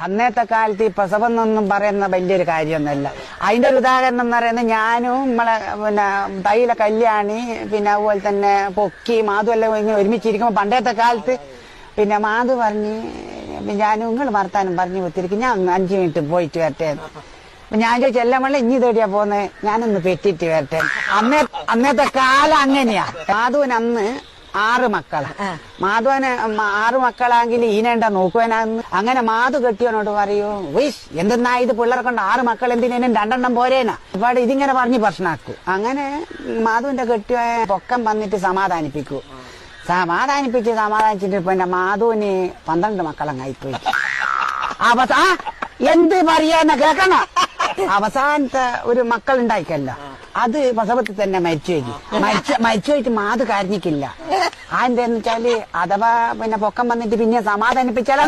അന്നത്തെ കാലത്ത് ഈ പ്രസവം എന്നൊന്നും പറയുന്ന വലിയൊരു കാര്യമൊന്നുമല്ല. അതിന്റെ ഒരു ഉദാഹരണം എന്ന് പറയുന്നത് ഞാനും നമ്മളെ പിന്നെ തൈല കല്യാണി പിന്നെ അതുപോലെ തന്നെ പൊക്കി മാധു എല്ലാം ഇങ്ങനെ ഒരുമിച്ചിരിക്കുമ്പോ പണ്ടത്തെ കാലത്ത് പിന്നെ മാധു പറഞ്ഞ് ഞാനും നിങ്ങൾ വർത്താനം പറഞ്ഞു കുത്തിരിക്കും, ഞാൻ 5 മിനിറ്റ് പോയിട്ട് വരട്ടെ. ഞാൻ ചോദിച്ചു എല്ലാം വെള്ളം ഇനി തേടിയാ പോന്നെ, ഞാനൊന്ന് പെറ്റിട്ട് വരട്ടെ. അന്നത്തെ കാലം അങ്ങനെയാ. മാധുവിന് അന്ന് 6 മക്കളാ. മാധവന് 6 മക്കളാണെങ്കിൽ ഈനേണ്ട നോക്കുവാനാന്ന്. അങ്ങനെ മാധു കെട്ടിയവനോട് പറയൂ, ഉയ്സ് എന്തെന്നാ ഇത് പിള്ളേരെ കൊണ്ട് 6 മക്കൾ എന്തിനും 2 പോരേനാ ഒരുപാട് ഇതിങ്ങനെ പറഞ്ഞ് പ്രശ്നമാക്കൂ. അങ്ങനെ മാധുവിന്റെ കെട്ടിയ പൊക്കം വന്നിട്ട് സമാധാനിപ്പിച്ചിട്ട് പിന്നെ മാധുവിന് 12 മക്കളങ്ങായിപ്പോയി. എന്ത് പറയാന്ന കേൾക്കണ. അവസാനത്തെ ഒരു മക്കൾ ഉണ്ടായിക്കല്ല, അത് പ്രസവത്തിൽ തന്നെ മരിച്ചു പോയിട്ട് മാധു കരഞ്ഞിക്കില്ല. അതെന്താന്ന് വെച്ചാല് അഥവാ പിന്നെ പൊക്കം വന്നിട്ട് പിന്നെ സമാധാനിപ്പിച്ചാൽ